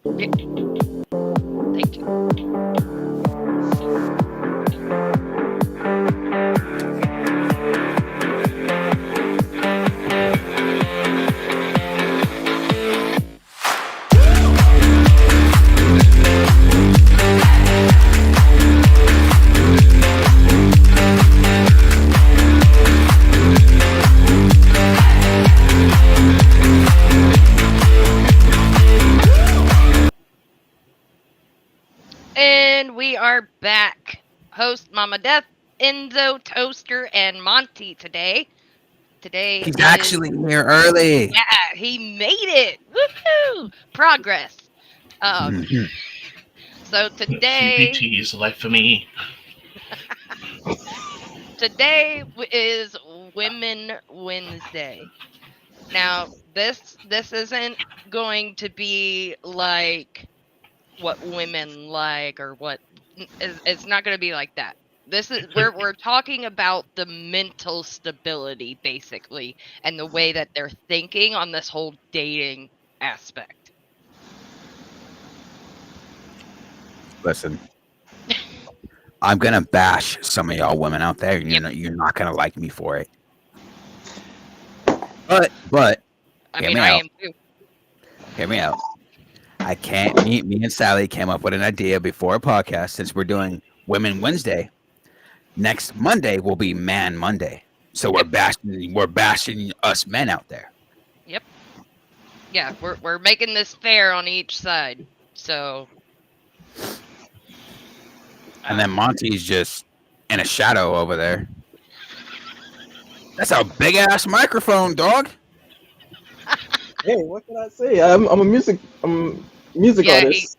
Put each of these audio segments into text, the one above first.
Yeah, thank you. And we are back. Host Mama Death, Enzo, Toaster, and Monty today. Today He's is, actually here early. yeah, he made it. Woohoo! Progress. Um, Mhm. so today, TBT is life for me. is Women Wednesday. Now, this isn't going to be like what women like or what it's not going to be like that. This is we're talking about the mental stability basically and the way that they're thinking on this whole dating aspect. Listen, I'm gonna bash some of y'all women out there, and Yep. you're not gonna like me for it. But I hear mean, me I out. am too. Hear me out. I can't. Me and Sally came up with an idea before a podcast. Since we're doing Women Wednesday, next Monday will be Man Monday. So Yep. we're bashing us men out there. Yep. Yeah, we're making this fair on each side. So, And then Monty's just in a shadow over there. That's a big ass microphone, dog. Hey, what can I say? I'm a music yeah, artist.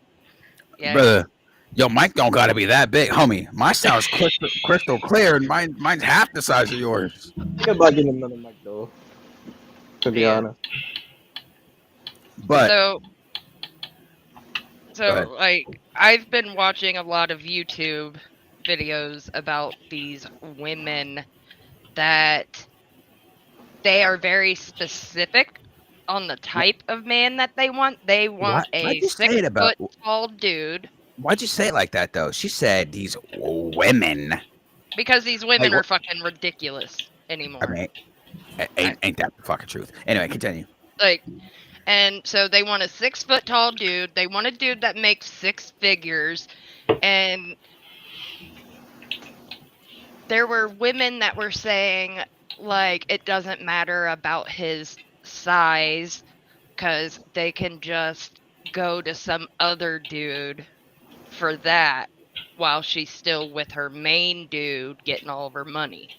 yeah. Brother, your mic don't gotta be that big, homie. My sound's crystal clear, and mine's half the size of yours. Think about getting another mic though. To be Yeah. honest, But So go ahead. like I've been watching a lot of YouTube videos about these women that they are very specific on the type of man that they want. They want Why'd a you say six it about? foot tall dude Why'd you say it like that though? She said these women. because these Like women are what? fucking ridiculous I anymore. mean, I, ain't that the fucking truth? Anyway, continue. like, and so they want a 6 foot tall dude. They want a dude that makes six figures, and there were women that were saying like it doesn't matter about his size because they can just go to some other dude for that while she's still with her main dude getting all of her money.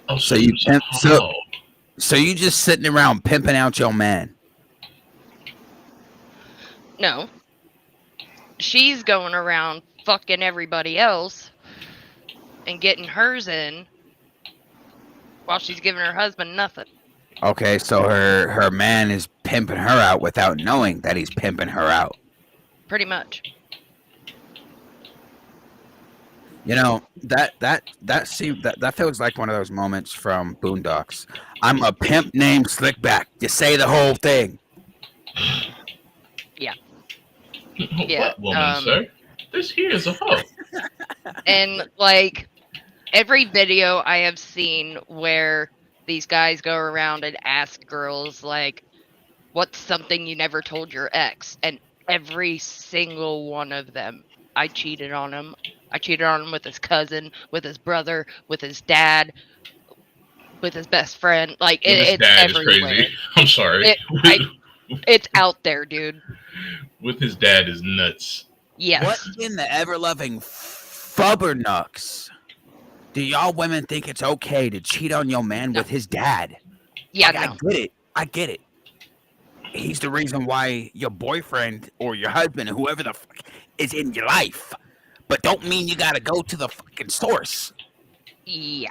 Oh, So so, you so, pimp, so oh, so you just sitting around pimping out your man. No, she's going around fucking everybody else and getting hers in while she's giving her husband nothing. Okay, so her man is pimping her out without knowing that he's pimping her out. Pretty much. You know that feels like one of those moments from Boondocks. I'm a pimp named Slickback. You say the whole thing. Yeah. Yeah. what woman, sir? This here is a hoe. And like every video I have seen where these guys go around and ask girls like, what's something you never told your ex? And every single one of them, I cheated on him. I cheated on him with his cousin, with his brother, with his dad, with his best friend. Like With his it's dad is everywhere. crazy. I'm sorry. It, I, it's out there, dude. With his dad is nuts. Yes. What in the ever loving fubbernucks do y'all women think it's okay to cheat on your man with his dad? Yeah, Like, no. I get it. He's the reason why your boyfriend or your husband or whoever the fuck is in your life. But don't mean you gotta go to the fucking source. Yeah.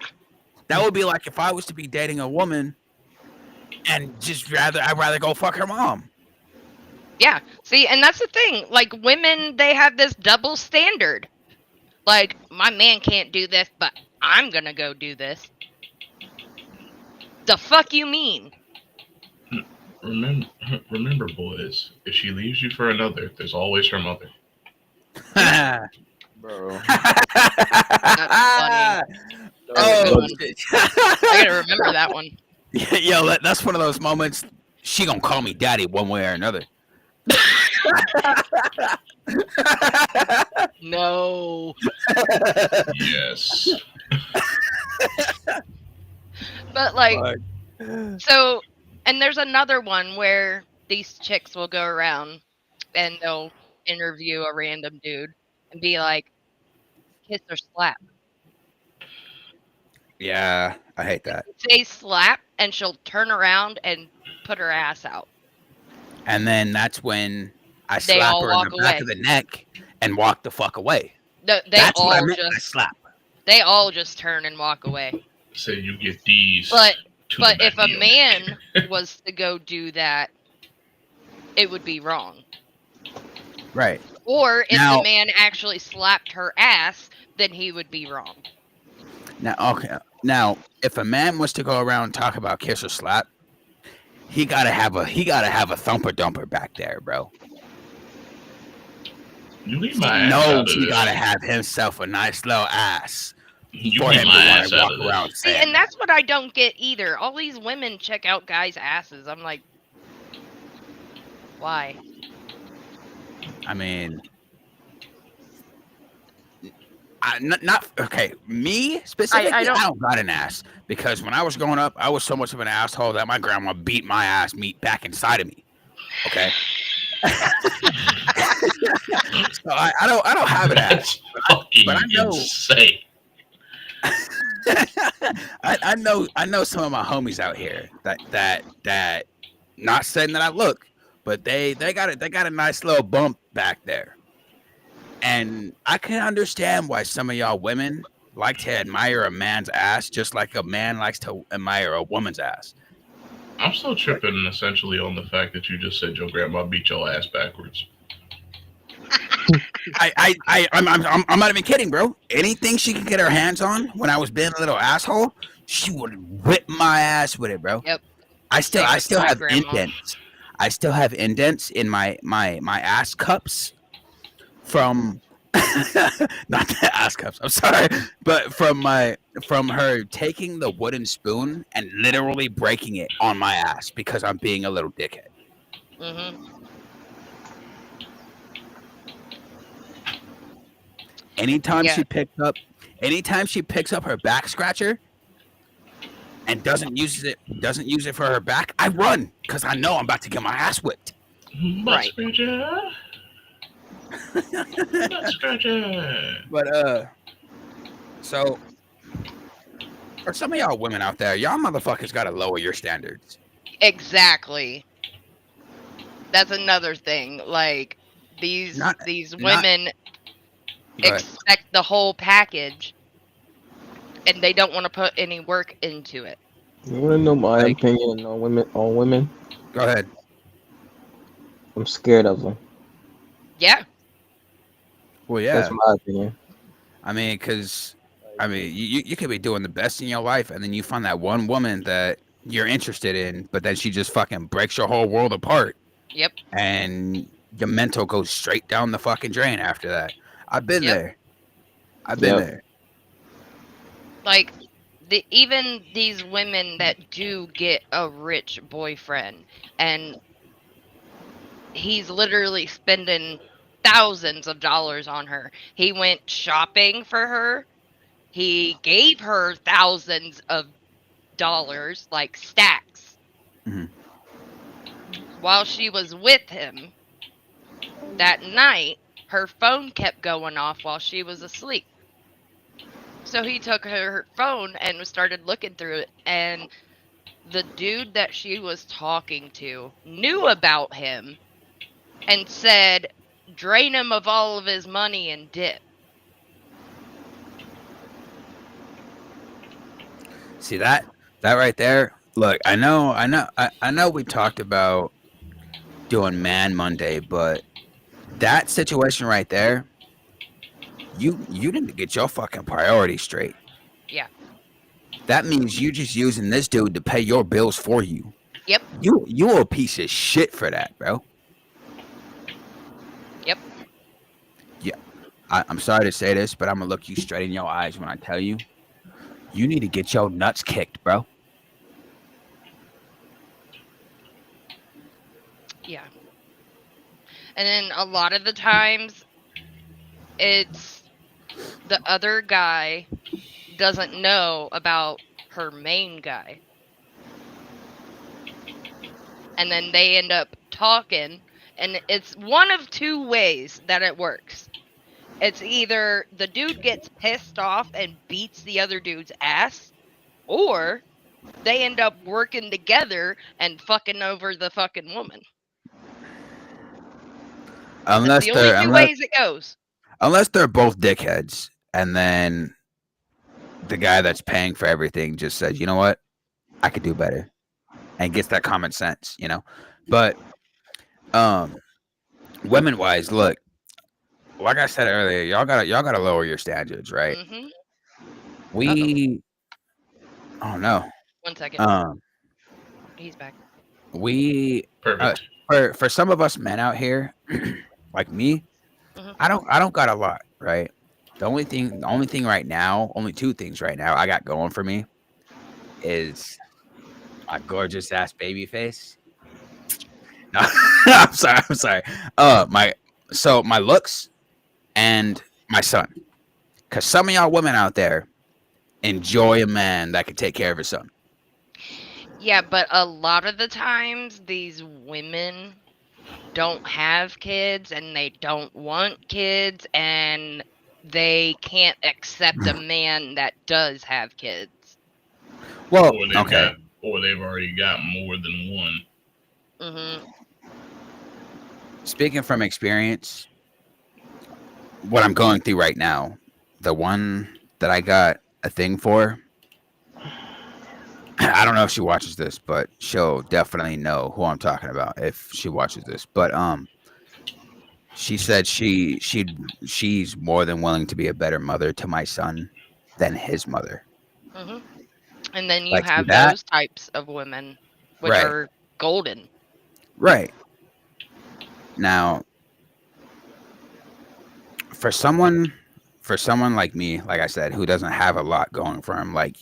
That would be like if I was to be dating a woman and I'd rather go fuck her mom. Yeah. See, and that's the thing. Like women, they have this double standard. Like, my man can't do this, but I'm gonna go do this. The fuck you mean? Remember, remember, boys. If she leaves you for another, there's always her mother. Bro. That's funny. Oh, Good one. shit. I gotta remember that one. Yo, that's one of those moments. She gonna call me daddy one way or another. No. Yes. But like, Fuck. so, and there's another one where these chicks will go around and they'll interview a random dude and be like, kiss or slap. Yeah, I hate that. Say slap, and she'll turn around and put her ass out. And then that's when I They slap all her in walk the back away. of the neck and walk the fuck away. They That's what I all meant by just slap. they all just turn and walk away. Say you get these. But to but the if a back man was to go do that, it would be wrong. Right. Or if Now- the man actually slapped her ass, then he would be wrong. Now, okay. Now, if a man was to go around and talk about kiss or slap, he gotta have a thumper dumper back there, bro. You leave He my ass out knows of he this. gotta have himself a nice little ass You for leave him to my want ass to out walk of this. around See, saying. and that's what I don't get either. All these women check out guys' asses. I'm like, why? I mean, not okay. Me specifically, I don't- don't got an ass because when I was growing up, I was so much of an asshole that my grandma beat my ass meat back inside of me. Okay. So I don't have an ass. That's fucking but I know- insane. I know some of my homies out here that not saying that I look, but they got a nice little bump back there. And I can understand why some of y'all women like to admire a man's ass just like a man likes to admire a woman's ass. I'm still tripping essentially on the fact that you just said your grandma beat your ass backwards. I'm not even kidding, bro. Anything she could get her hands on when I was being a little asshole, she would whip my ass with it, bro. Yep. I still Same with my have grandma. indents. I still have indents in my ass cups from not the ass cups. I'm sorry, but from her taking the wooden spoon and literally breaking it on my ass because I'm being a little dickhead. Mm-hmm. Anytime Yeah. she picks up her back scratcher and doesn't use it for her back, I run because I know I'm about to get my ass whipped. Butt Right. scratcher. Butt scratcher. But so for some of y'all women out there, y'all motherfuckers gotta lower your standards. Exactly. That's another thing. Like these Not- women Go ahead. expect the whole package, and they don't want to put any work into it. You wanna know my Like- opinion on women? On women, Go ahead. I'm scared of them. Yeah. Well, yeah. That's my opinion. I mean, you could be doing the best in your life, and then you find that one woman that you're interested in, but then she just fucking breaks your whole world apart. Yep. And your mental goes straight down the fucking drain after that. I've been Yep. there. I've been Yep. there. Like even these women that do get a rich boyfriend, and he's literally spending thousands of dollars on her. He went shopping for her. He gave her thousands of dollars, like stacks. Mhm. While she was with him that night, her phone kept going off while she was asleep. So he took her phone and started looking through it, and the dude that she was talking to knew about him and said, drain him of all of his money and dip. See that right there? Look, I know we talked about doing Man Monday, but that situation right there, you need to get your fucking priorities straight. Yeah. That means you just using this dude to pay your bills for you. Yep. You a piece of shit for that, bro. Yep. Yeah. I'm sorry to say this, but I'm gonna look you straight in your eyes when I tell you, you need to get your nuts kicked, bro. Yeah. And then a lot of the times, it's the other guy doesn't know about her main guy. And then they end up talking, and it's one of two ways that it works. It's either the dude gets pissed off and beats the other dude's ass, or they end up working together and fucking over the fucking woman. That's Unless the only they're two ways it goes. unless they're both dickheads, and then the guy that's paying for everything just says, you know what, I could do better, and gets that common sense, you know. But women wise, look, like I said earlier, y'all gotta lower your standards, right? Mm-hmm. We, oh no, 1 second. He's back. we Perfect. for some of us men out here, like me, Mhm. I don't got a lot, right? The only thing right now, only two things right now I got going for me is my gorgeous ass baby face. No, I'm sorry. My looks and my son. Cause some of y'all women out there enjoy a man that can take care of his son. Yeah, but a lot of the times these women don't have kids and they don't want kids and they can't accept a man that does have kids. Well, Or they've already got more than one. Mm-hmm. Speaking from experience, what I'm going through right now, the one that I got a thing for, I don't know if she watches this, but she'll definitely know who I'm talking about if she watches this. But she said she's more than willing to be a better mother to my son than his mother. Mm-hmm. And then you Like, see have that? those types of women, which Right. are golden. Right. Now, for someone like me, like I said, who doesn't have a lot going for him, like,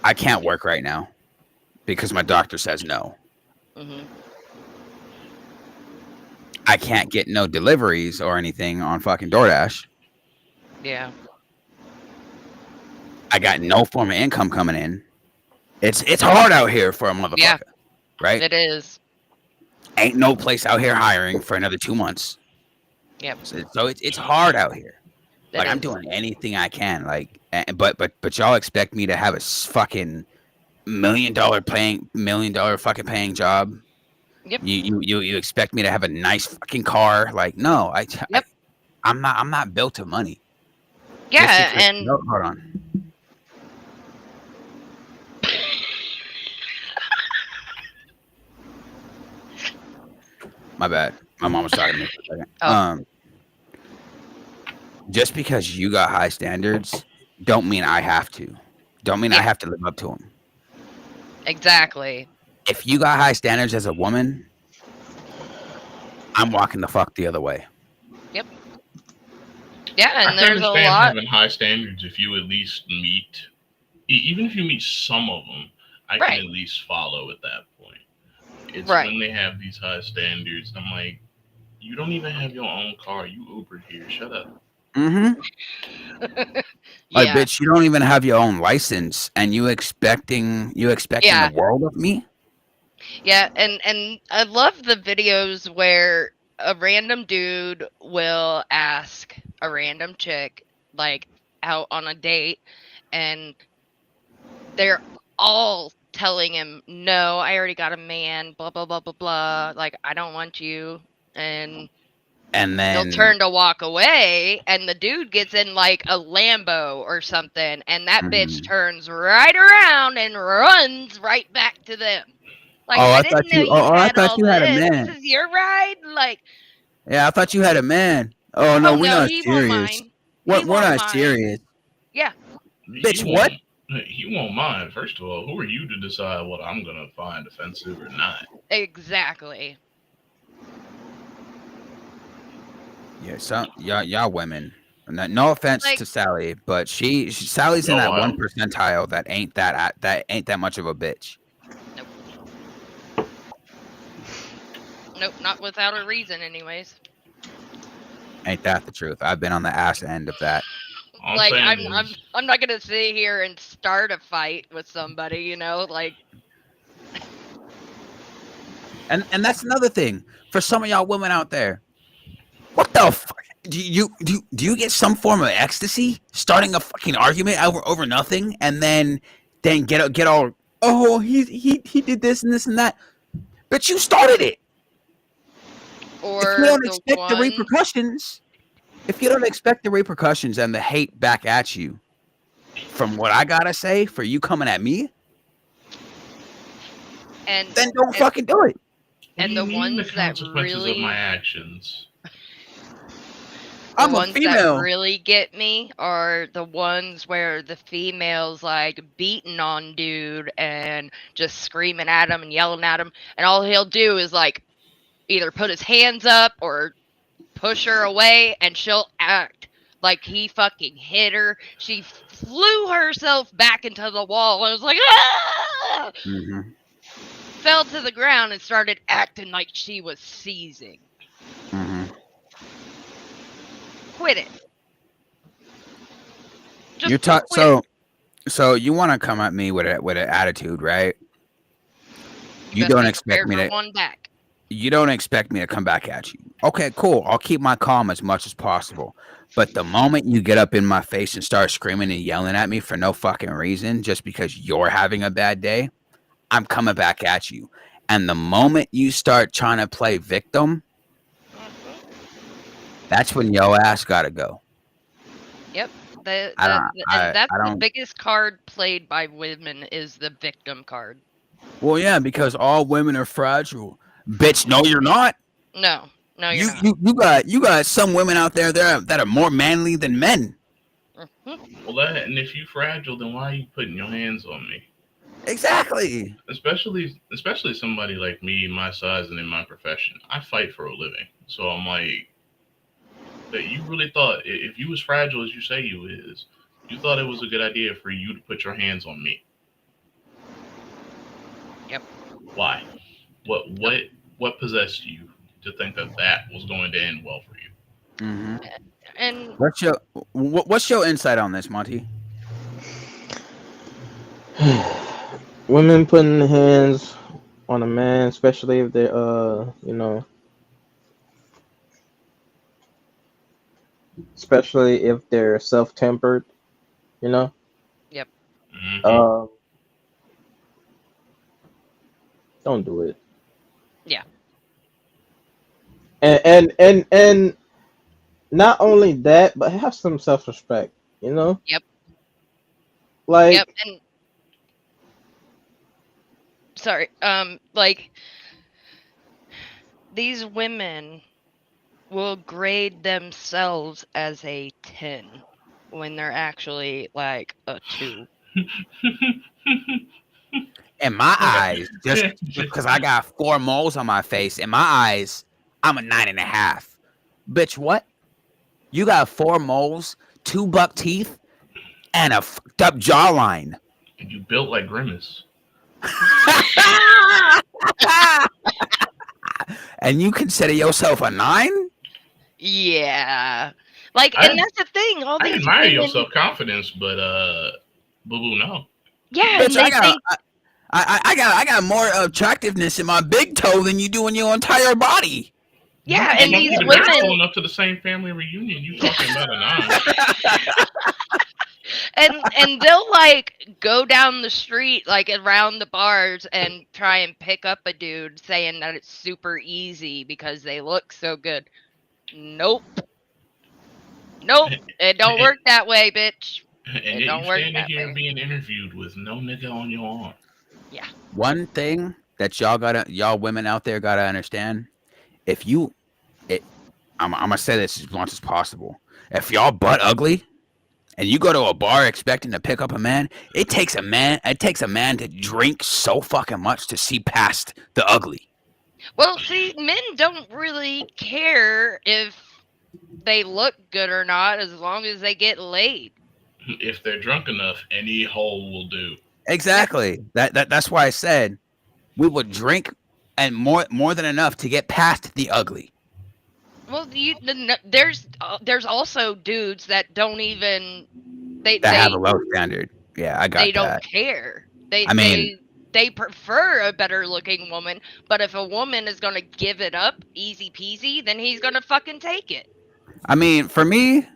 I can't work right now because my doctor says no. Mm-hmm. I can't get no deliveries or anything on fucking DoorDash. Yeah. I got no form of income coming in. It's hard out here for a motherfucker. Yeah. Right? It is. Ain't no place out here hiring for another 2 months. Yep. So it's hard out here. It Like, I'm is. doing anything I can. Like, but y'all expect me to have a fucking $1 million fucking paying job. Yep. You expect me to have a nice fucking car? Like, no, Yep. I'm not built to money. Yeah, Just because- and no, hold on. My bad. My mom was talking to me for a second. Oh. Just because you got high standards, don't mean I have to. Don't mean I Yeah. have to live up to them. exactly. If you got high standards as a woman, I'm walking the fuck the other way. Yeah, I and can there's a understand lot. having high standards if you at least meet, even if you meet some of them, I Right. can at least follow at that point. It's Right. when they have these high standards, I'm like, you don't even have your own car. You Ubered here. Shut up. Mm-hmm. Like, Yeah. bitch, you don't even have your own license, and you expecting Yeah. the world of me? Yeah, and I love the videos where a random dude will ask a random chick, like, out on a date, and they're all telling him, no, I already got a man, blah, blah, blah, blah, blah, like, I don't want you, and And they'll then turn to walk away, and the dude gets in, like, a Lambo or something, and that bitch Mhm. turns right around and runs right back to them. Like, Oh, I I didn't thought know you- you oh, I had thought all you had a this. man. This is your ride? Like, yeah, I thought you had a man. Oh no, oh we're no, not he won't serious. mind. We're He won't not mind. serious. Yeah. Bitch, You what? won't. He won't mind. First of all, who are you to decide what I'm gonna find offensive or not? Exactly. Yeah, some y'all women. No offense Like, to Sally, but Sally's in No, that I one don't. percentile that ain't that much of a bitch. nope, not without a reason, anyways. Ain't that the truth? I've been on the ass end of that. All I'm Like, saying I'm is, I'm not gonna sit here and start a fight with somebody, you know, like. And that's another thing for some of y'all women out there. What the fuck? Do you get some form of ecstasy starting a fucking argument over nothing and then get all, oh, he did this and this and that, but you started it. If you Or don't the expect the one, repercussions, if you don't expect the repercussions and the hate back at you from what I gotta say for you coming at me, and then don't and, fucking do it. what and do you the mean the ones that consequences of my really, actions? the I'm a ones that female. really get me are the ones where the female's like beating on dude and just screaming at him and yelling at him, and all he'll do is like either put his hands up or push her away, and she'll act like he fucking hit her. She flew herself back into the wall and was like, ah! Mm-hmm. Fell to the ground and started acting like she was seizing. Mm-hmm. Quit it. Just You quit it. so you want to come at me with an attitude, right? You Best don't be expect prepared me for to. one back. You don't expect me to come back at you. Okay, cool. I'll keep my calm as much as possible. But the moment you get up in my face and start screaming and yelling at me for no fucking reason, just because you're having a bad day, I'm coming back at you. And the moment you start trying to play victim, that's when your ass gotta go. Yep. I don't. And that's I the don't. biggest card played by women is the victim card. Well, yeah, because all women are fragile. Bitch, no, you're not. No, no, you're You not. you you got some women out there that are more manly than men. Mhm. Well, that and if you fragile, then why are you putting your hands on me? Exactly. Especially somebody like me, my size, and in my profession. I fight for a living, so I'm like, that you really thought if you as fragile as you say you is, you thought it was a good idea for you to put your hands on me. Yep. Why? What possessed you to think that that was going to end well for you? Mm-hmm. And What's your insight on this, Monty? Women putting hands on a man, especially if they're especially if they're self-tempered, you know. yep. Hmm. Don't do it. Yeah. And not only that, but have some self-respect, you know. Yep. Like, Yep. And sorry, like these women will grade themselves as a 10 when they're actually like a 2. In my eyes, just because I got 4 moles on my face, in my eyes, I'm a 9.5. Bitch, what? You got 4 moles, 2 buck teeth, and a fucked up jawline. And you built like Grimace. And you consider yourself a 9? Yeah. Like, I and that's the thing. All I these admire your women, self confidence, but boo boo no. yeah, Bitch, and they think, I got more attractiveness in my big toe than you do in your entire body. yeah, You and must these be the girl women, pulling up to the same family reunion. You talking about a 9? and they'll like go down the street, like around the bars, and try and pick up a dude, saying that it's super easy because they look so good. Nope. Nope. It don't work that way, bitch. And It yet don't you work standing that here way. being interviewed with no nigga on your arm. Yeah. One thing that y'all women out there gotta understand, if I'm gonna say this as much as possible. If y'all butt ugly, and you go to a bar expecting to pick up a man, it takes a man to drink so fucking much to see past the ugly. Well, see, men don't really care if they look good or not as long as they get laid. If they're drunk enough, any hole will do. Exactly. That's why I said we would drink and more than enough to get past the ugly. Well, there's also dudes that don't even That have a low standard. Yeah, I got they don't that. care. I mean- They prefer a better looking woman, but if a woman is gonna give it up easy peasy, then he's gonna fucking take it. I mean, for me,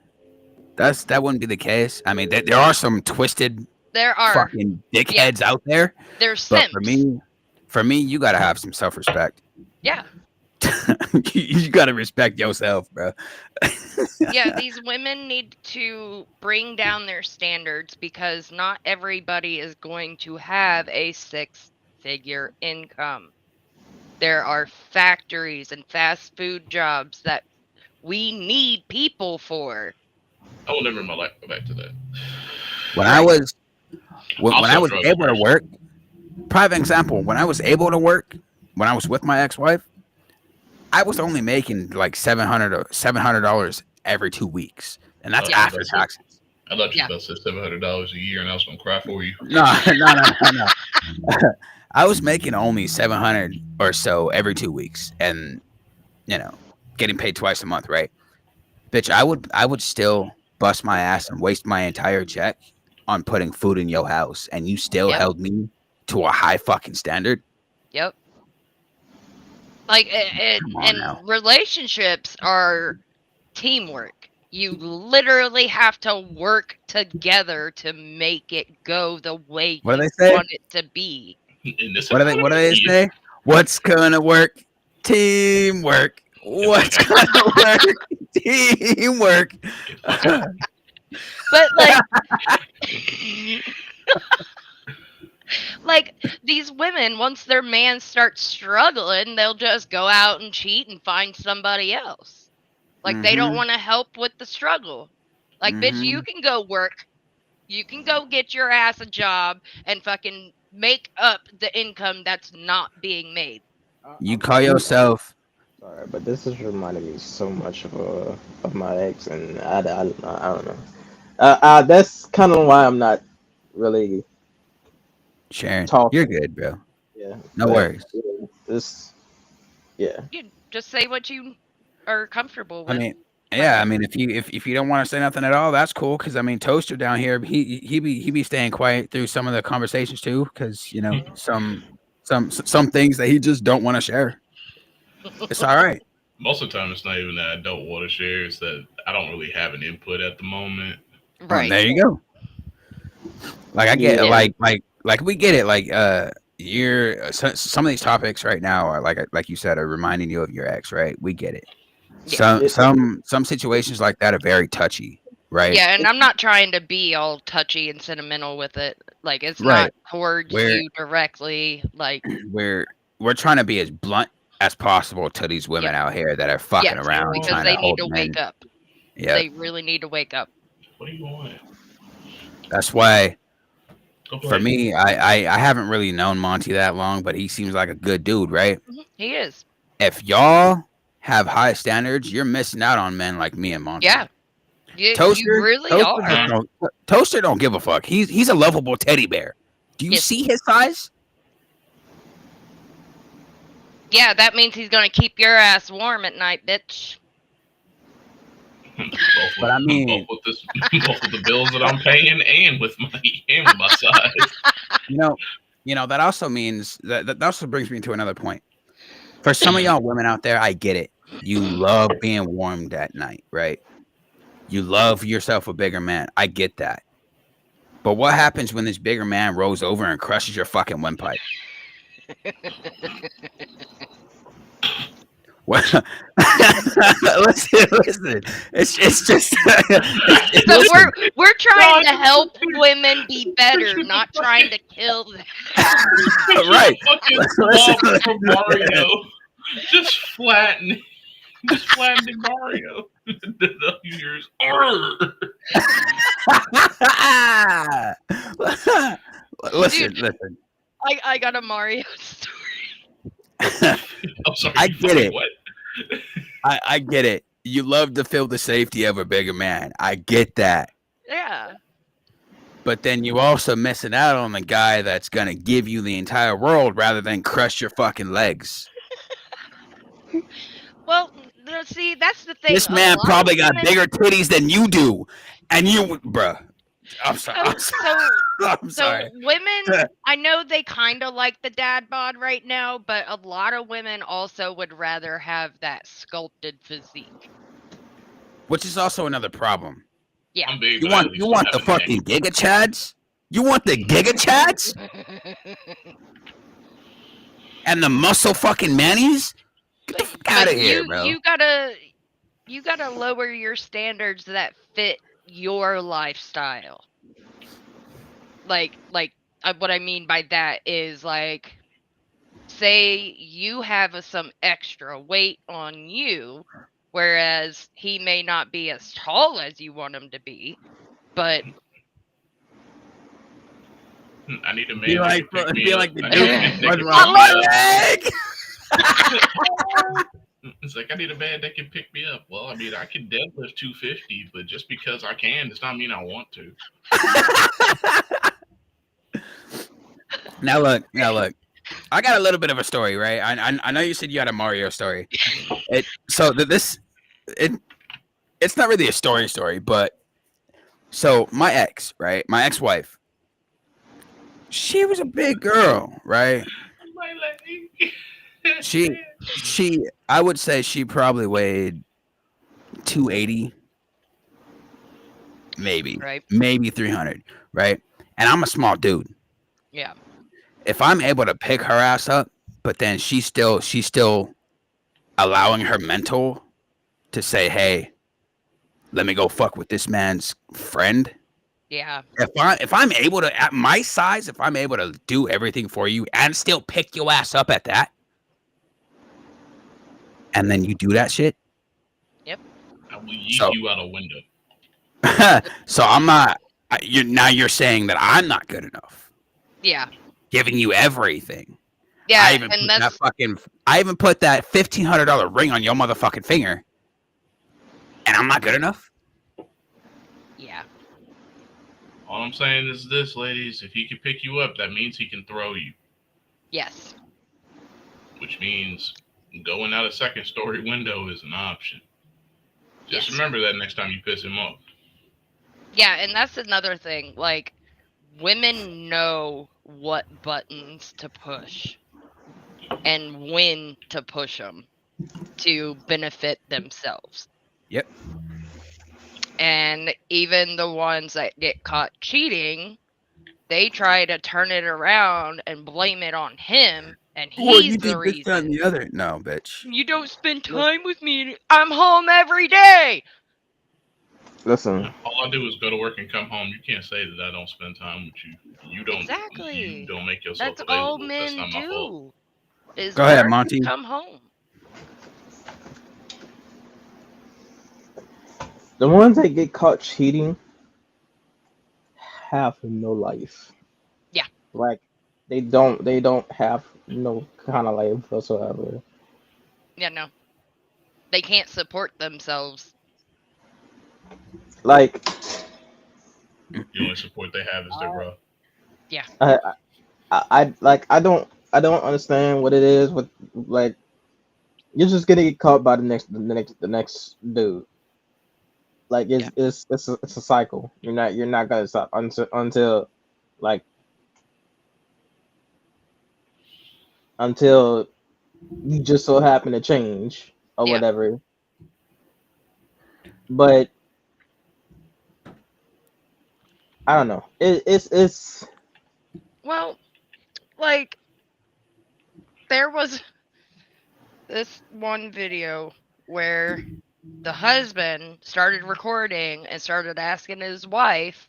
that wouldn't be the case. I mean, there are some twisted There are fucking dickheads out there, there's but simps. for me, you gotta have some self-respect. Yeah. You gotta respect yourself, bro. Yeah, these women need to bring down their standards because not everybody is going to have a six-figure income. There are factories and fast food jobs that we need people for. I will never in my life go back to that. When I was Also drugs able to first. work, private example, when I was able to work, when I was with my ex-wife, I was only making like $700 every 2 weeks, and that's Yeah, after that's it. taxes. I thought you Yeah. about to say $700 a year, and I was gonna cry for you. No. I was making only 700 or so every 2 weeks, and getting paid twice a month, right? Bitch, I would still bust my ass and waste my entire check on putting food in your house, and you still Yep. held me to a high fucking standard. Yep. Like, Come on and now. relationships are teamwork. You literally have to work together to make it go the way What do you they say? want it to be. In this What do they economy, say? What's gonna work? Teamwork. What's gonna work? Teamwork. But like, like these women, once their man starts struggling, they'll just go out and cheat and find somebody else. Like they don't Mhm. want to help with the struggle. Like, bitch, you can go work. You can go get your ass a job and fucking make up the income that's not being made. You call yourself. Sorry, but this is reminding me so much of my ex, and I don't know. That's kind of why I'm not really Sharon, talking. you're good, bro. Yeah, No but worries. This, yeah. You just say what you are comfortable with. I mean, yeah. I mean, if you don't want to say nothing at all, that's cool. Because I mean, Toaster down here, he be staying quiet through some of the conversations too. Because some things that he just don't want to share. It's all right. most of the time, it's not even that I don't want to share; it's that I don't really have an input at the moment. Right. There you go. Like I get Yeah. like we get it. Like you're some of these topics right now are like you said are reminding you of your ex, right? We get it. Yeah. Some situations like that are very touchy, right? Yeah, and I'm not trying to be all touchy and sentimental with it. Like, it's Right. not towards Where- you directly. Like, We're trying to be as blunt as possible to these women out here that are fucking yes, around because trying they to need hold to men. wake up. Yeah, They really need to wake up. What do you want? that's why Go play. for me, I haven't really known Monty that long, but he seems like a good dude, right? He is. If y'all have high standards, you're missing out on men like me and Monty. Yeah. You Toaster, really Toaster, are. Toaster don't give a fuck. He's a lovable teddy bear. Do you Yes. see his size? Yeah, that means he's going to keep your ass warm at night, bitch. But I mean- both with the bills that I'm paying and with my size. You know that also means that also brings me to another point. For some of y'all women out there, I get it. You love being warmed at night, right? You love yourself a bigger man. I get that. But what happens when this bigger man rolls over and crushes your fucking windpipe? Well, listen. It's just. So we're trying to help women be better, not trying to kill them. Right. Fucking Listen. blob from Mario. Just flatten. Just flattening Mario. The you hear is "Arr!" Listen, Dude. listen. I got a Mario story. I'm sorry. I You get fucking it. what? I get it. You love to feel the safety of a bigger man. I get that. Yeah. But then you also missing out on the guy that's gonna give you the entire world rather than crush your fucking legs. Well, see, that's the thing. This A man lot of probably got women. bigger titties than you do, and you, bruh. I'm sorry. I'm So, sorry. so, I'm so sorry. women. I know they kind of like the dad bod right now, but a lot of women also would rather have that sculpted physique. Which is also another problem. Yeah. I'm big, You but I want at least you don't want have the a neck. fucking Giga Chads? You want the Giga Chads and the muscle fucking Mannies? Get the Like, fuck out of here, you bro. you gotta lower your standards that fit your lifestyle. Like what I mean by that is like, say you have some extra weight on you, whereas he may not be as tall as you want him to be, but I need a man Be that like, can pick me be up. like the I need a man dude. that What's can wrong pick with me my up. leg? It's like I need a man that can pick me up. Well, I mean, I can deadlift 250, but just because I can does not mean I want to. Now look. I got a little bit of a story, right? I know you said you had a Mario story. It's not really a story, but so my ex, right? My ex-wife, she was a big girl, right? My leg. She I would say she probably weighed 280, maybe right? 300, right? And I'm a small dude. Yeah. If I'm able to pick her ass up, but then she's still allowing her mental to say, "Hey, let me go fuck with this man's friend." Yeah. If I'm able to, at my size, if I'm able to do everything for you and still pick your ass up at that, and then you do that shit, I will yeet so you out a window. so I'm not. You're saying that I'm not good enough, Yeah. giving you everything. Yeah, I and that's even put that $1,500 ring on your motherfucking finger, and I'm not good enough. yeah. All I'm saying is this, ladies: if he can pick you up, that means he can throw you, Yes. which means going out a second-story window is an option. Just Yes. remember that next time you piss him off. Yeah, and that's another thing. Like, women know what buttons to push and when to push them to benefit themselves. Yep. And even the ones that get caught cheating, they try to turn it around and blame it on him, and he's the reason. the other. No, bitch. You don't spend time with me. I'm home every day. Listen, All I do is go to work and come home. You can't say that I don't spend time with you. You don't. Exactly. You don't make yourself That's available. all That's men not my fault. do. Is Go ahead, work and Monty. come home. the ones that get caught cheating have no life. Yeah. Like they don't have no kind of life whatsoever. Yeah, no. They can't support themselves. Like The only support they have is their bro. I don't understand what it is with like you're just gonna get caught by the next dude. Like it's a cycle. You're not gonna stop until like until you just so happen to change or Yeah. whatever. But I don't know. It's Well, like, there was this one video where the husband started recording and started asking his wife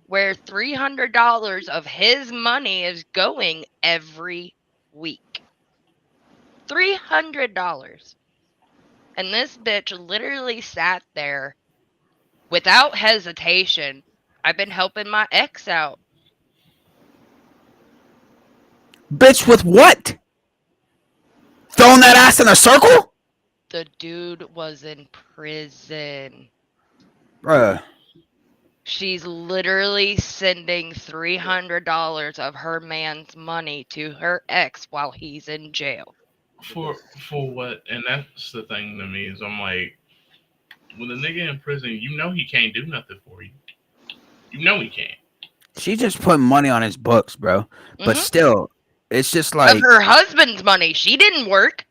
where $300 of his money is going every week. $300. And this bitch literally sat there without hesitation. I've been helping my ex out. Bitch, with what? Throwing that ass in a circle? The dude was in prison. Bruh. She's literally sending $300 of her man's money to her ex while he's in jail. For what? And that's the thing to me is I'm like, when the nigga in prison, you know he can't do nothing for you. You know he can't. She just put money on his books, bro. But Mhm. still, it's just Of like, her husband's money. She didn't work.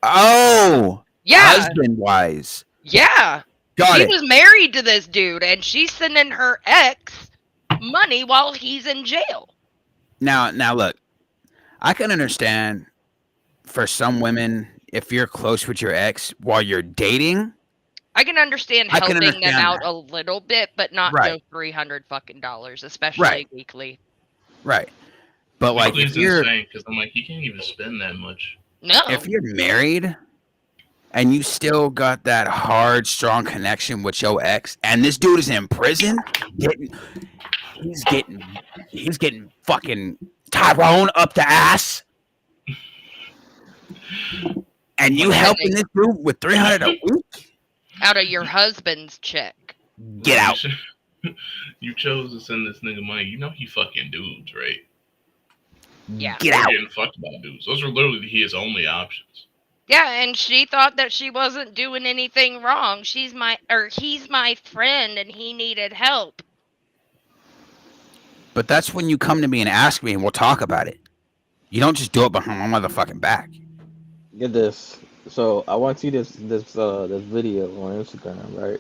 oh, Yeah. husband wise. Yeah. Got She it. was married to this dude and she's sending her ex money while he's in jail. Now look, I can understand for some women if you're close with your ex while you're dating. I can understand I can helping them understand out that. a little bit, but not Right. go $300 fucking dollars, especially Right. weekly. Right. But like Weekly's if you're insane because I'm like, he can't even spend that much. No. if you're married and you still got that hard, strong connection with your ex, and this dude is in prison, he's getting fucking Tyrone up the ass, and you helping this dude with $300 a week? Out of your husband's check. Get out. You chose to send this nigga money. You know he fucking dudes, right? Yeah. Get Or out. getting fucked by dudes. Those are literally his only options. Yeah, and she thought that she wasn't doing anything wrong. He's my friend and he needed help. But that's when you come to me and ask me, and we'll talk about it. You don't just do it behind my motherfucking back. Get this. So I want to see this video on Instagram, right?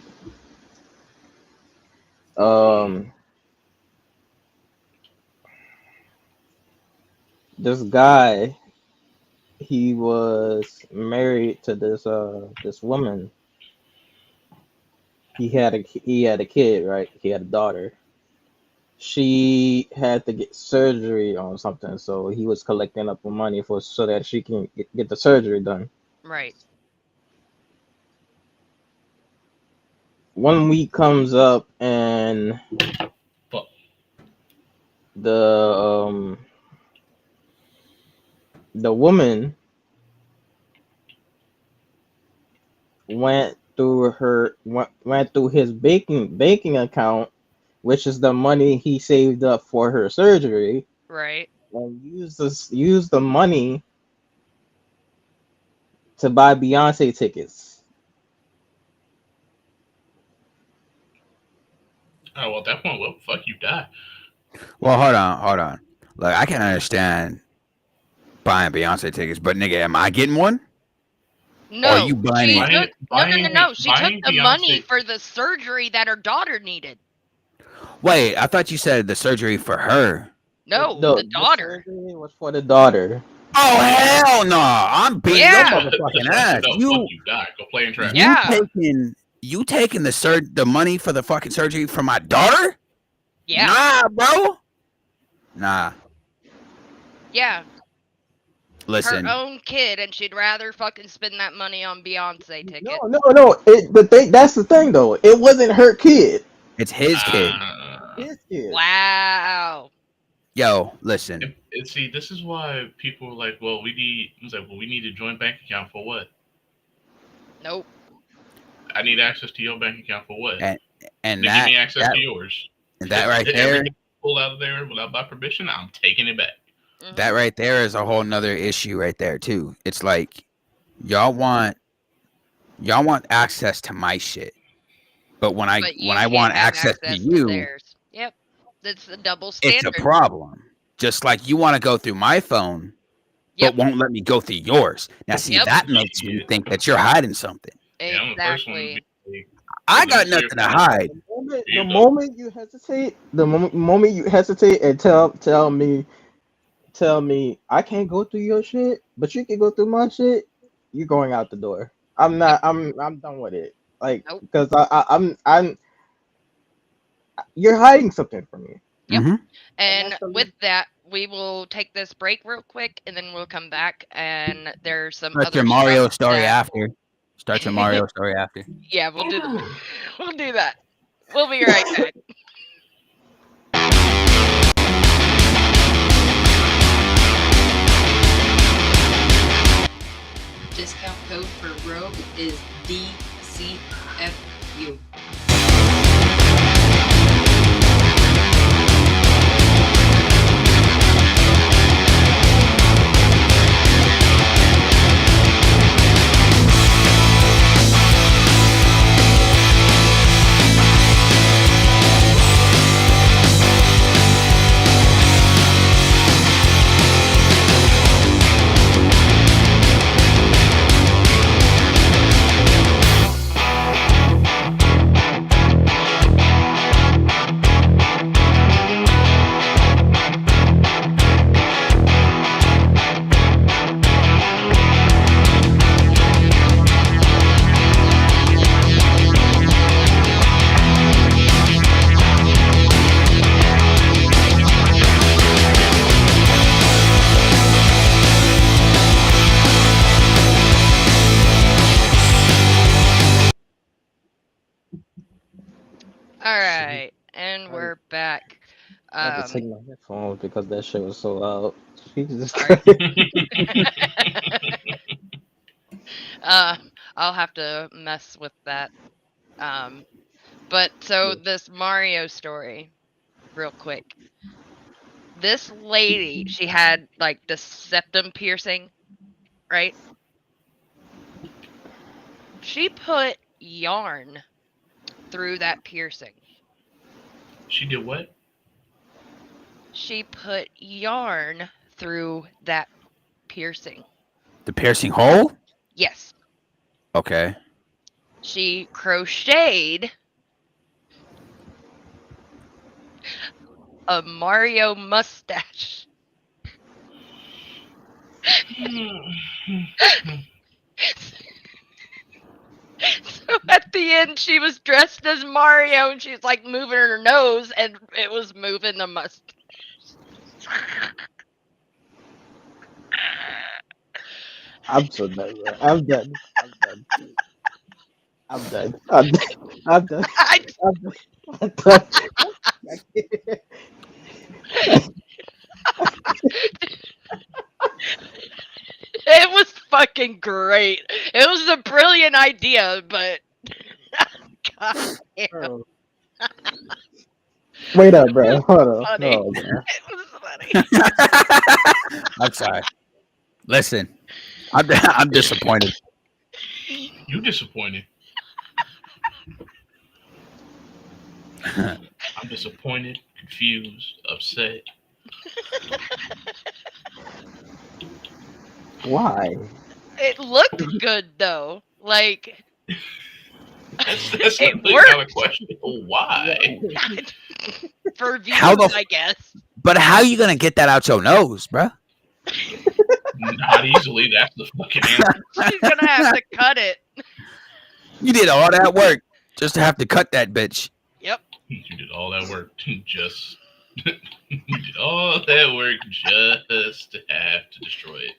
This guy, he was married to this woman. He had a kid, right? He had a daughter. She had to get surgery on something, so he was collecting up the money so that she can get the surgery done. Right. 1 week comes up and Fuck. the woman went through his banking account, which is the money he saved up for her surgery, Right. and used the money to buy Beyonce tickets. Oh, well, at that point, well, fuck, you die. Well, hold on. Look, I can understand buying Beyonce tickets, but nigga, am I getting one? No. Or are you buying she it? took, no. She took Buying the money Beyonce- for the surgery that her daughter needed. Wait, I thought you said the surgery for her. No, The the daughter. surgery was for the daughter. Oh hell no! I'm beating Yeah. your motherfucking ass. No, You fuck, you die. Go play in traffic. Yeah. you taking the money for the fucking surgery for my daughter? Yeah. Nah, bro. Nah. Yeah. Listen. Her own kid, and she'd rather fucking spend that money on Beyonce tickets. No. That's the thing though. It wasn't her kid. It's his kid. His kid. Wow. Yo, listen. And see, this is why people are like, well, we need a joint bank account for what? Nope. I need access to your bank account for what? And Then that give me access to yours. that right there, Everything pulled out of there without my permission, I'm taking it back. Mhm. that right there is a whole nother issue right there too. It's like y'all want access to my shit, but when I But you want can't have access to you, theirs. Yep. That's the double standard. it's a problem. Just like you want to go through my phone, Yep. but won't let me go through yours. Now, see, Yep. that makes me think that you're hiding something. Yeah, I'm the first one to Exactly. be like, I Let got me see nothing if to I- hide. The moment you hesitate and tell me I can't go through your shit, but you can go through my shit, you're going out the door. I'm done with it. Like, Nope. because I'm you're hiding something from me. Yep. Mhm. And that's the- with that, we will take this break real quick, and then we'll come back. And there's some That's other your Mario stuff story that- after. Start your Mario story after. Yeah, we'll do we'll do that. We'll be right back. Discount code for Rogue is DCFU. All right, and we're back. I had to take my headphones because that shit was so loud. Jesus Sorry. Christ. I'll have to mess with that. But so this Mario story, real quick. This lady, she had like the septum piercing, right? She put yarn through that piercing. She did what? She put yarn through that piercing. The piercing hole? Yes. Okay. She crocheted a Mario mustache. So at the end, she was dressed as Mario, and she's like moving her nose, and it was moving the mustache. I'm so done, bro. I'm done. I'm done. I'm done. I'm done. I'm done. I- I'm done. I'm done. It was fucking great. It was a brilliant idea, but God damn, Bro. Wait up, bro. Hold on. funny. Oh, man. It was funny. I'm sorry. Listen, I'm disappointed. You disappointed. I'm disappointed, confused, upset. Why? It looked good though. Like That's It not worked. a question. Why? for views, How the- I guess. But how you gonna get that out your nose, bruh? Not easily. That's the fucking answer. She's gonna have to cut it. You did all that work just to have to cut that bitch. Yep. You did all that work to just. You did all that work just to have to destroy it.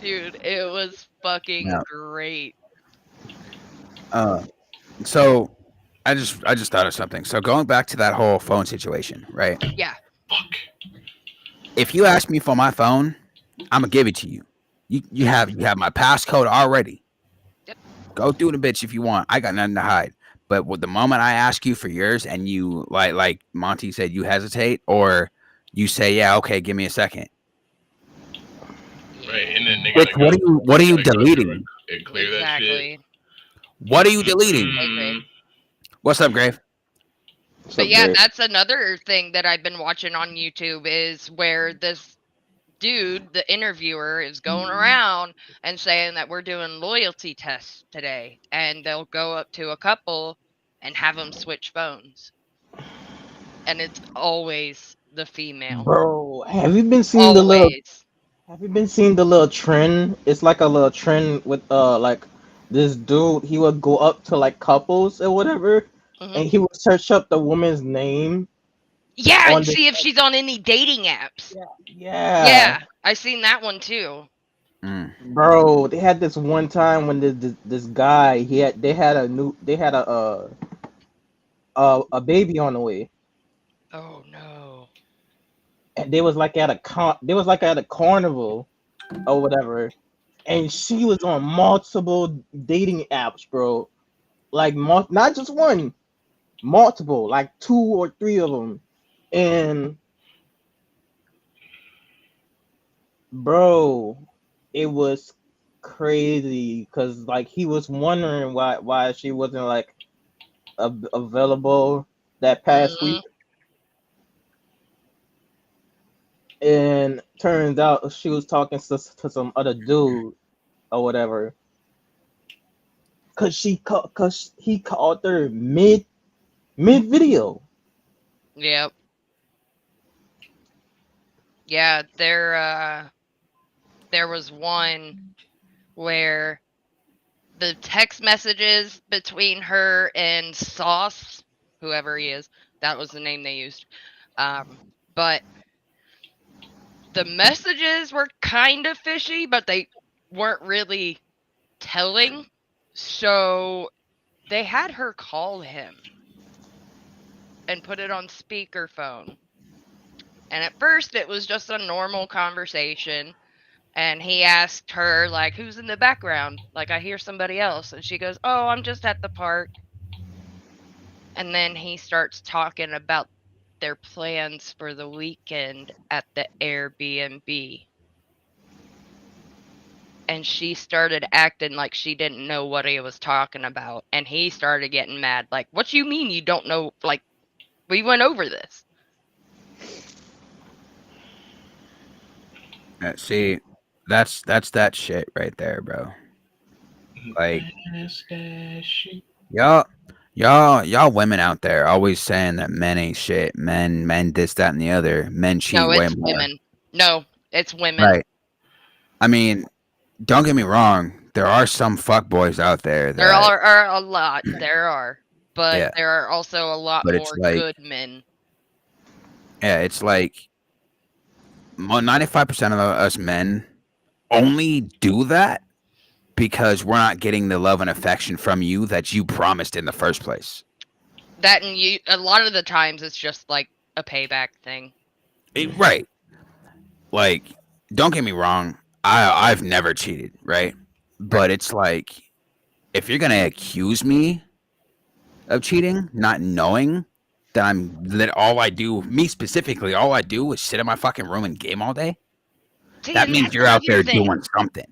Dude, it was fucking Yeah. great. So I just thought of something. So going back to that whole phone situation, right? Yeah. Fuck. If you ask me for my phone, I'm gonna give it to you. You have my passcode already. Yep. Go through the bitch if you want. I got nothing to hide. But with the moment I ask you for yours and you like Monty said, you hesitate or you say, yeah, okay, give me a second. Right, and then they Rick, gotta go. what are you gotta go through deleting? and clear that shit. Exactly. What are you deleting? Mm, What's up, Grave? But yeah, that's another thing that I've been watching on YouTube is where this dude, the interviewer, is going around and saying that we're doing loyalty tests today, and they'll go up to a couple and have them switch phones, and it's always the female. Bro, have you been seeing the little? Always. Have you been seeing the little trend? It's like a little trend with like this dude. He would go up to like couples or whatever, Mhm. and he would search up the woman's name. Yeah, on and the- see if she's on any dating apps. Yeah. Yeah, I seen that one too. Mm. Bro, they had this one time when this guy they had a baby on the way, Oh no. and they was like at a carnival or whatever, and she was on multiple dating apps, bro. Like not just one, multiple, like 2 or 3 of them, and bro, it was crazy because like he was wondering why she wasn't like available that past week, Mm-mm. and turns out she was talking to some other dude or whatever. Cause he called her mid video. Yep. Yeah, there was one where the text messages between her and Sauce, whoever he is, that was the name they used. But the messages were kind of fishy, but they weren't really telling. So they had her call him and put it on speakerphone. And at first it was just a normal conversation. And he asked her, like, who's in the background? Like, I hear somebody else. And she goes, oh, I'm just at the park. And then he starts talking about their plans for the weekend at the Airbnb. And she started acting like she didn't know what he was talking about. And he started getting mad. Like, what you mean you don't know? Like, we went over this. See, that's that shit right there, bro. Like That's that shit. y'all women out there always saying that men ain't shit. Men this, that, and the other. Men cheat No, way it's more. women. No, it's women. Right. I mean, don't get me wrong. There are some fuckboys out there There that are a lot. There are. But yeah. there are also a lot But it's more like good men. yeah, it's like 95% of us men only do that because we're not getting the love and affection from you that you promised in the first place. That and you a lot of the times it's just like a payback thing. Right. Like, don't get me wrong. I've never cheated, right? But it's like if you're gonna accuse me of cheating, not knowing that all I do, me specifically, all I do is sit in my fucking room and game all day. See, That and means that's you're out another there thing. doing something.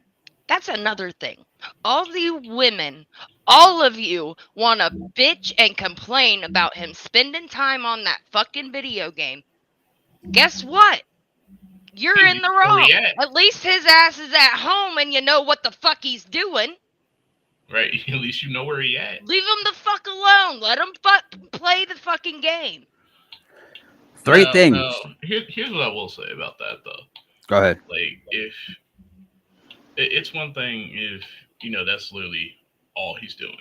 That's another thing. All the women, all of you want to bitch and complain about him spending time on that fucking video game. Guess what? You're in the Where he wrong. at? At least his ass is at home and you know what the fuck he's doing. Right. At least you know where he at. Leave him the fuck alone. Let him play the fucking game. Three Now, things. here's what I will say about that though. Go ahead. Like, if it's one thing if that's literally all he's doing.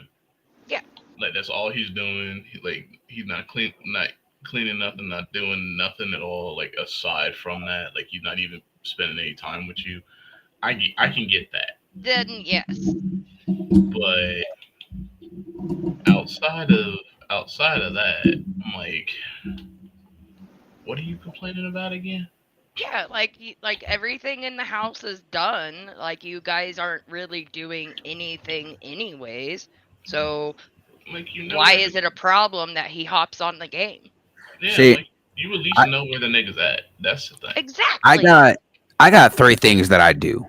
Yeah. Like that's all he's doing. He's not cleaning nothing, not doing nothing at all. Like aside from that, like he's not even spending any time with you. I can get that, Then yes. but outside of that, I'm like, what are you complaining about again? Yeah, like everything in the house is done. Like you guys aren't really doing anything anyways. So Like why is it a problem that he hops on the game? Yeah, See, like you at least I- know where the nigga's at. That's the thing. Exactly. I got three things that I do,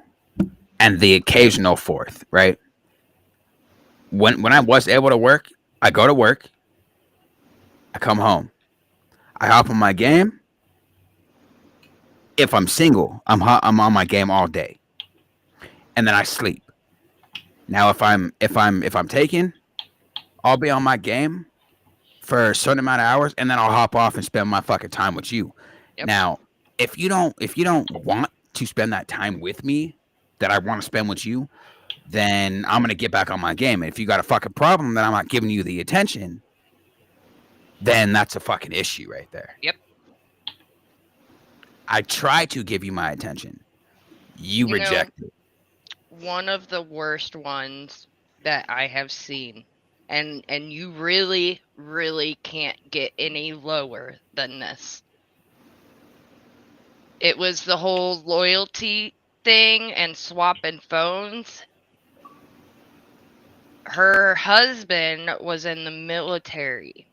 and the occasional fourth. Right. When I was able to work, I go to work. I come home. I hop on my game. If I'm single, I'm on my game all day, and then I sleep. Now, if I'm taken, I'll be on my game for a certain amount of hours, and then I'll hop off and spend my fucking time with you. Yep. Now, if you don't want to spend that time with me that I want to spend with you, then I'm gonna get back on my game. And if you got a fucking problem that I'm not giving you the attention, then that's a fucking issue right there. Yep. I try to give you my attention. You reject it. one of the worst ones that I have seen. And you really, really can't get any lower than this. It was the whole loyalty thing and swapping phones. Her husband was in the military.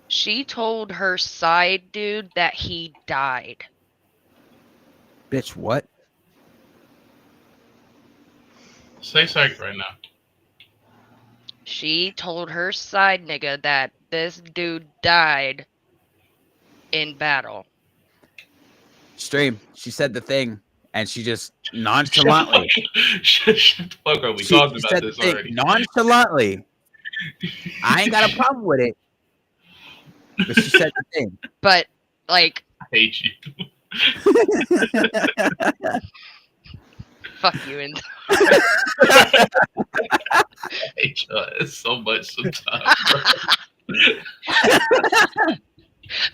She told her side dude that he died. Bitch, what? Say psych right now. She told her side nigga that this dude died in battle. Stream. She said the thing, and she just nonchalantly. Shut the fuck up. We talked about said this the thing already. nonchalantly. I ain't got a problem with it, but she said the thing. But, like, I hate you. fuck you. And I hate your ass so much sometimes, bro.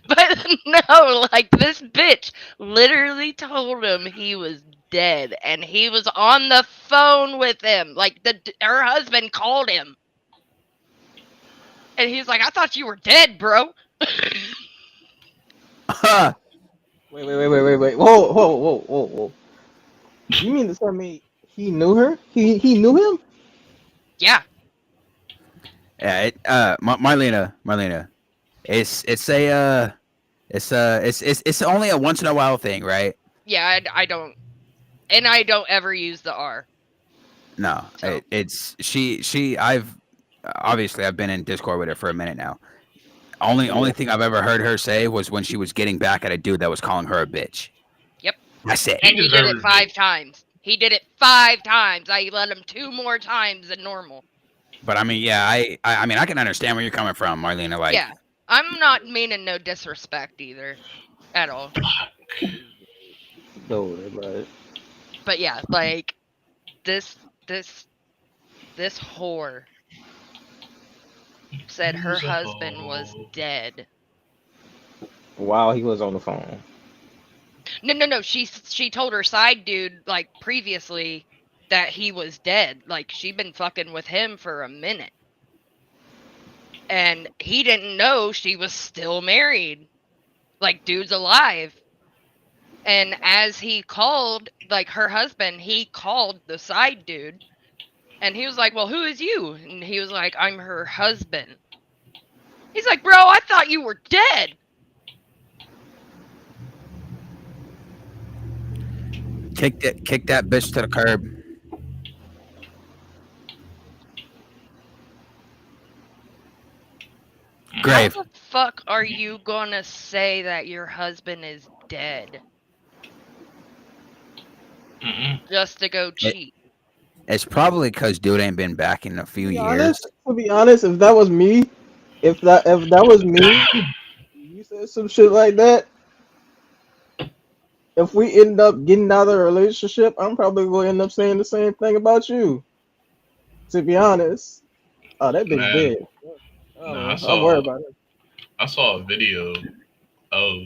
But no, like, this bitch literally told him he was dead, and he was on the phone with him. Like, her husband called him. And he's like, I thought you were dead, bro. Wait. Whoa. You mean to tell me he knew her? He knew him? Yeah. Yeah, Marlena. It's only a once in a while thing, right? Yeah, I don't. And I don't ever use the R. No, So. I've been in Discord with her for a minute now. Only thing I've ever heard her say was when she was getting back at a dude that was calling her a bitch. Yep. That's it. And he did it 5 times. He did it 5 times. I let him 2 more times than normal. But I mean, yeah, I mean, I can understand where you're coming from, Marlena. Like, Yeah. I'm not meaning no disrespect either. At all. Don't worry about it. But yeah, like, this whore said her Who's a husband was hoe? dead. While he was on the phone. No. She told her side dude, like, previously that he was dead. Like, she'd been fucking with him for a minute. And he didn't know she was still married. Like, dude's alive. And as he called, like, her husband, he called the side dude. And he was like, well, who is you? And he was like, I'm her husband. He's like, bro, I thought you were dead. kick that bitch to the curb. Grave. How the fuck are you gonna say that your husband is dead just to go cheat? It's probably because dude ain't been back in a few years. To be honest, if that was me, if that was me, you said some shit like that. If we end up getting out of the relationship, I'm probably going to end up saying the same thing about you. To be honest. Oh, that bitch Man. dead. I'll worry about it. I saw a video of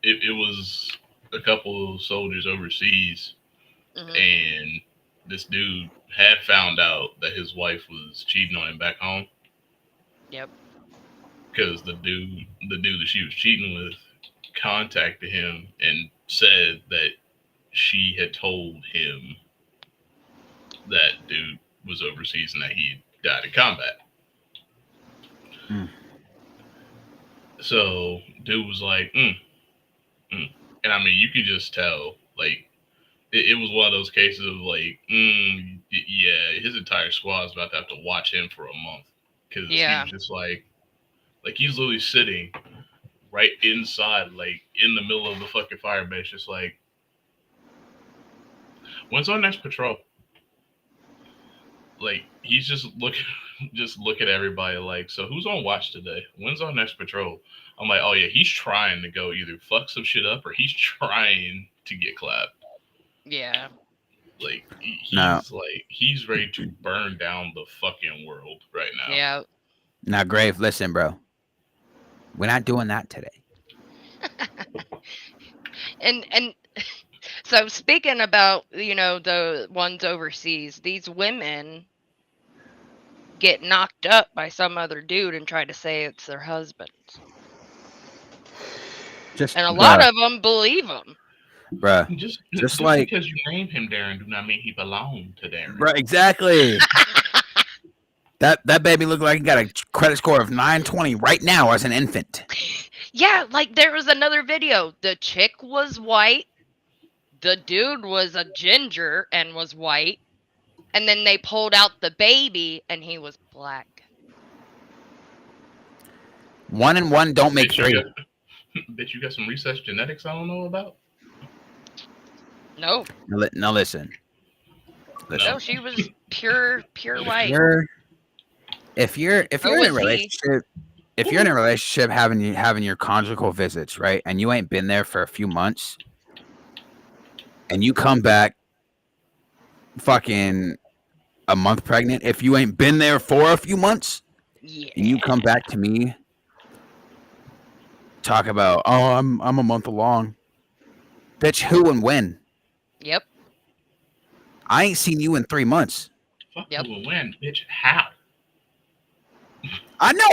it was a couple of soldiers overseas, and this dude had found out that his wife was cheating on him back home. Yep. Because the dude that she was cheating with contacted him and said that she had told him that dude was overseas and that he died in combat. So dude was like, and I mean, you could just tell, like, it was one of those cases of like, yeah, his entire squad's about to have to watch him for a month because he was just like he's literally sitting right inside, like in the middle of the fucking fire base, just like, when's our next patrol? Like, he's just look at everybody like, so who's on watch today? When's our next patrol? I'm like, oh yeah, he's trying to go either fuck some shit up or he's trying to get clapped. Yeah. Like, he's ready to burn down the fucking world right now. Yeah. Now, Grave, listen, bro. We're not doing that today. And So speaking about, the ones overseas, these women get knocked up by some other dude and try to say it's their husband. Just And a lot of them believe them. bruh. Just like- because you name him Darren do not mean he belonged to Darren. Bruh, exactly. That baby looked like he got a credit score of 920 right now as an infant. Yeah, like there was another video. The chick was white. The dude was a ginger and was white. And then they pulled out the baby and he was black. 1 and 1 don't make Bitch, you 3. got- Bitch, you got some recessed genetics I don't know about? No. Now listen. No, she was pure white. If you're in was a he. relationship, if you're in a relationship having your conjugal visits, right, and you ain't been there for a few months, and you come back fucking a month pregnant, if you ain't been there for a few months, Yeah. and you come back to me, talk about, oh, I'm a month along, bitch, who and when? Yep. I ain't seen you in 3 months. Fuck Yep. who will win, bitch. How? I know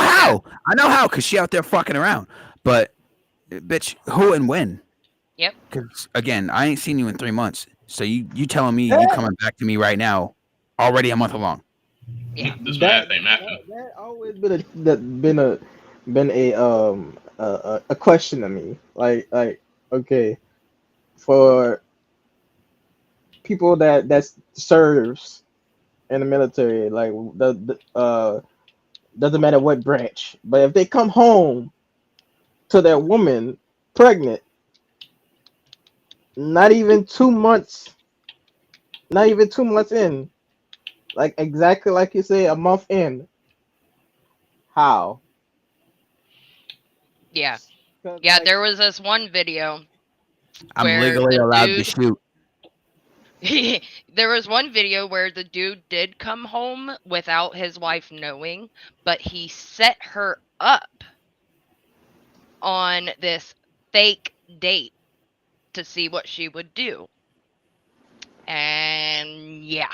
how, because she out there fucking around. But, bitch, who and when? Yep. Because, again, I ain't seen you in 3 months. So you telling me you coming back to me right now, already a month along. Yeah. This math ain't mathing. That always been a question to me. Like okay, for people that serves in the military, like the doesn't matter what branch, but if they come home to their woman pregnant, not even 2 months in, like exactly like you say, a month in, how? Yeah. 'Cause, Yeah, like, there was this one video. I'm Where legally the allowed to dude- shoot. There was one video where the dude did come home without his wife knowing, but he set her up on this fake date to see what she would do. And yeah,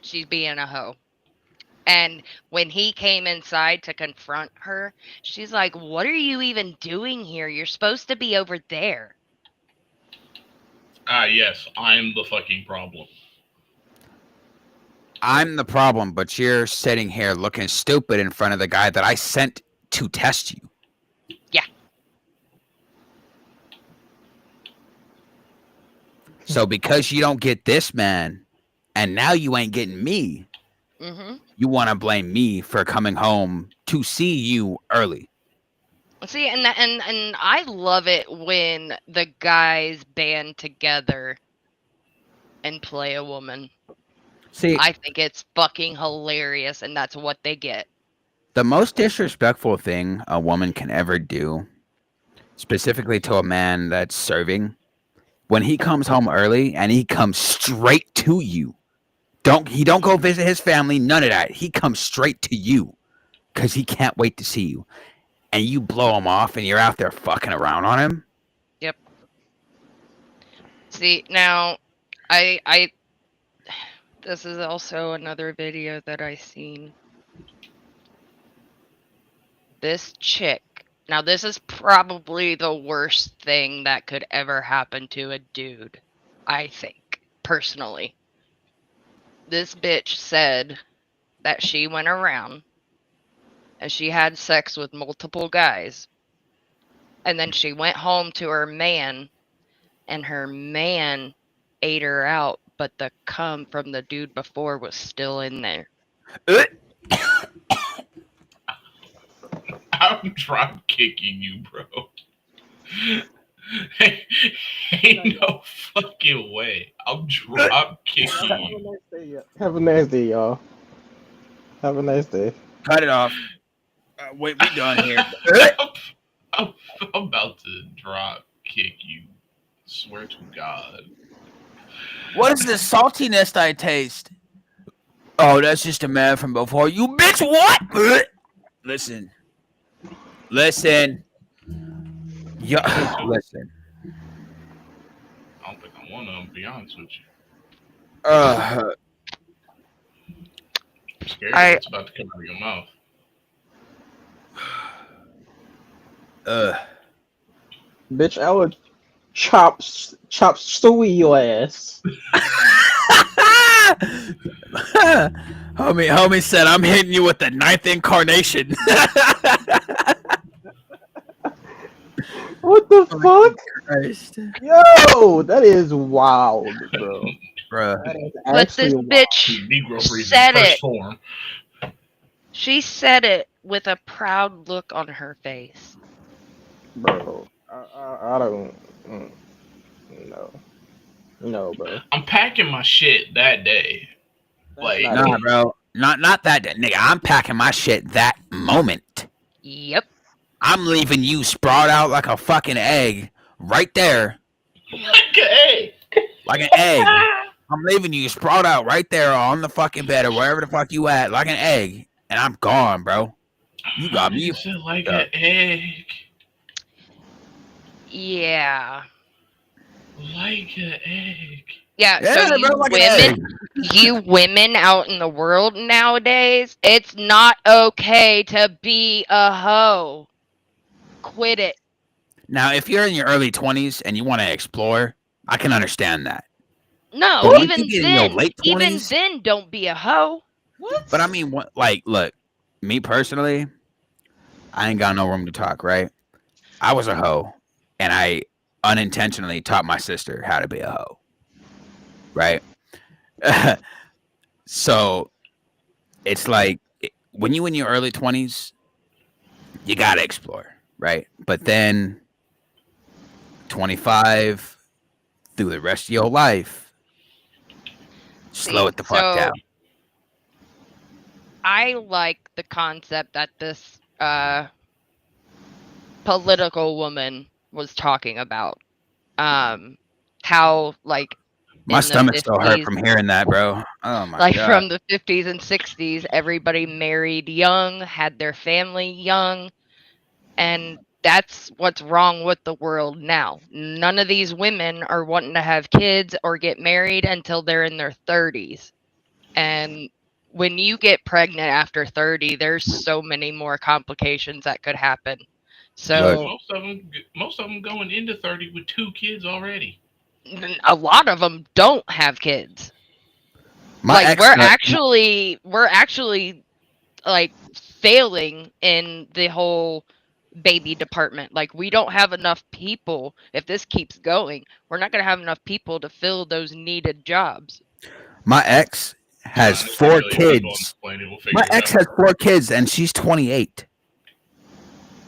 she's being a hoe. And when he came inside to confront her, she's like, "What are you even doing here? You're supposed to be over there." Yes, I'm the fucking problem. I'm the problem, but you're sitting here looking stupid in front of the guy that I sent to test you. Yeah. So because you don't get this man, and now you ain't getting me, Mm-hmm. you want to blame me for coming home to see you early. See, and I love it when the guys band together and play a woman. See, I think it's fucking hilarious, and that's what they get. the most disrespectful thing a woman can ever do, specifically to a man that's serving, when he comes home early and he comes straight to you. He don't go visit his family, none of that. He comes straight to you because he can't wait to see you. And you blow him off and you're out there fucking around on him. See, now, I this is also another video that I seen. This chick. Now, this is probably the worst thing that could ever happen to a dude, I think, personally. This bitch said that she went around and she had sex with multiple guys. And then she went home to her man, and her man ate her out, but the cum from the dude before was still in there. I'm drop kicking you, bro. Ain't no fucking way. I'm drop kicking you. Have a nice day, y'all. Have a nice day. Cut it off. Wait, we done here. I'm about to drop kick you. Swear to God. What is this saltiness I taste? Oh, that's just a man from before. You bitch, what? Listen. Yeah, listen. I don't think one of them. To be honest with you, Uh, I'm scared I- of what's about to come out of your mouth. uh. Bitch, I would chop Stewie your ass. homie said, "I'm hitting you with the ninth incarnation." What the fuck? Christ, Yo, that is wild, bro. bruh. That is But actually this wild. bitch Negro freeze said in first it. form. She said it with a proud look on her face. Bro. I don't. No. No, bro. I'm packing my shit that day. Like, not Nah, it. bro. Not that nigga. I'm packing my shit that moment. Yep. I'm leaving you sprawled out like a fucking egg right there, hey, like an egg. I'm leaving you sprawled out right there on the fucking bed or wherever the fuck you at, like an egg, and I'm gone, bro. You got me. You said like Yeah. an egg. Yeah. Like an egg. Yeah, Yeah, so bro, like an egg. you women out in the world nowadays, it's not okay to be a hoe. Quit it. Now, if you're in your early 20s and you want to explore, I can understand that. No, But once even you get in your then, late even 20s, then, don't be a hoe. What? but I mean, like, look, me personally, I ain't got no room to talk, right? I was a hoe, and I unintentionally taught my sister how to be a hoe, right? So it's like when you in your early 20s, you gotta explore, right? But then 25 through the rest of your life, slow it the fuck down. I like the concept that this political woman was talking about. How like My in the stomach still hurt 50s, from hearing that, bro. Oh my like god. from the 50s and 60s, everybody married young, had their family young, and that's what's wrong with the world now. None of these women are wanting to have kids or get married until they're in their 30s. And when you get pregnant after 30, there's so many more complications that could happen. So Most of them going into 30 with 2 kids already. a lot of them don't have kids. My Like ex, we're actually like failing in the whole baby department. Like we don't have enough people. If this keeps going, we're not going to have enough people to fill those needed jobs. my ex has Honestly, 4 really, people on kids. this planet will figure My it ex out. has 4 kids and she's 28.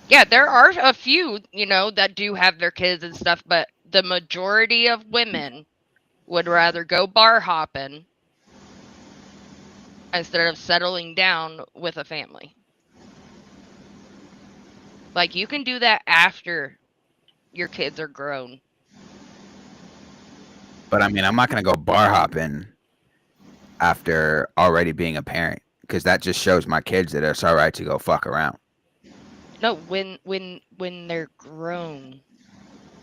Yeah, there are a few, that do have their kids and stuff, but the majority of women would rather go bar hopping instead of settling down with a family. Like you can do that after your kids are grown. But I mean, I'm not gonna go bar hopping after already being a parent because that just shows my kids that it's all right to go fuck around. No, when they're grown,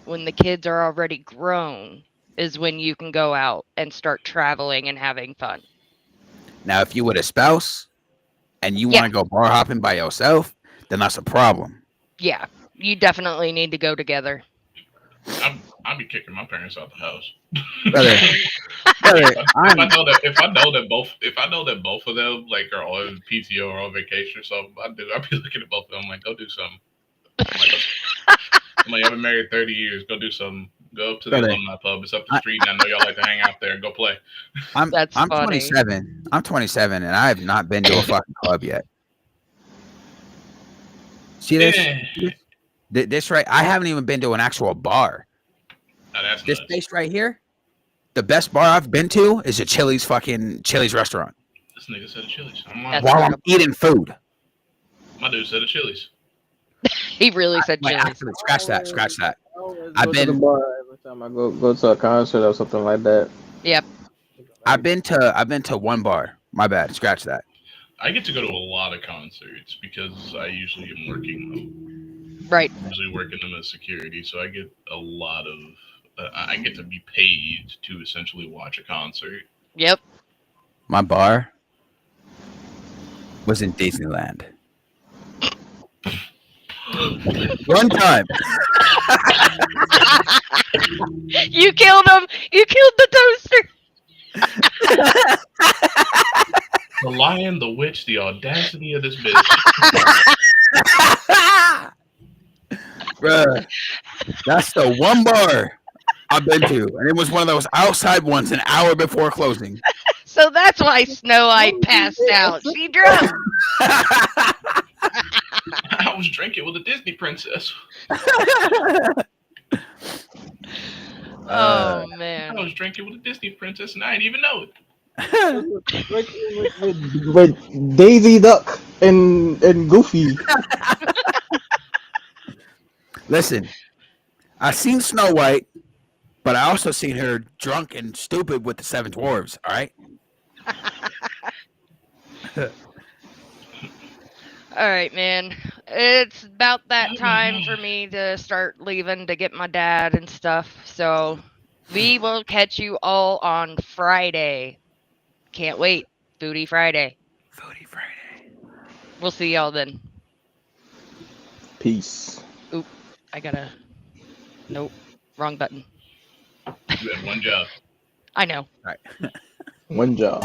when the kids are already grown, is when you can go out and start traveling and having fun. Now, if you with a spouse and you want to go bar hopping by yourself, then that's a problem. Yeah, you definitely need to go together. I'd be kicking my parents out the house. Brother, If I know that both of them like are on PTO or on vacation or something, I'd be looking at both of them like, go do something. I'm like, I've been married 30 years. Go do something. Go up to the alumni pub. It's up the street, and I know y'all like to hang out there. Go play. I'm funny. 27. I'm 27, and I have not been to a fucking club yet. See this? Yeah. This right? I haven't even been to an actual bar. Oh, that's This nuts. place right here, the best bar I've been to is a Chili's restaurant. This nigga said a Chili's. That's While I'm eating food. My dude said a Chili's. He really said Wait, Chili's. actually, scratch that. I always I've go to the been- bar every time I go to a concert or something like that. Yep. I've been to one bar. My bad. Scratch that. I get to go to a lot of concerts because I usually am working. Right. I'm usually working in the security, so I get a lot of I get to be paid to essentially watch a concert. Yep. My bar was in Disneyland. One time. You killed him. You killed the toaster. The Lion, the Witch, the audacity of this bitch. Bruh, that's the one bar I've been to, and it was one of those outside ones an hour before closing. So that's why Snow White passed out. She drunk. I was drinking with a Disney princess. Oh I man. was drinking with a Disney princess and I didn't even know it. with Daisy Duck and Goofy. Listen, I seen Snow White, but I also seen her drunk and stupid with the Seven Dwarves. All right. All right, man. It's about that time for me to start leaving to get my dad and stuff. So we will catch you all on Friday. Can't wait. Foodie Friday. Foodie Friday. We'll see y'all then. Peace. I gotta. Nope. Wrong button. You had one job. I know. All right. One job.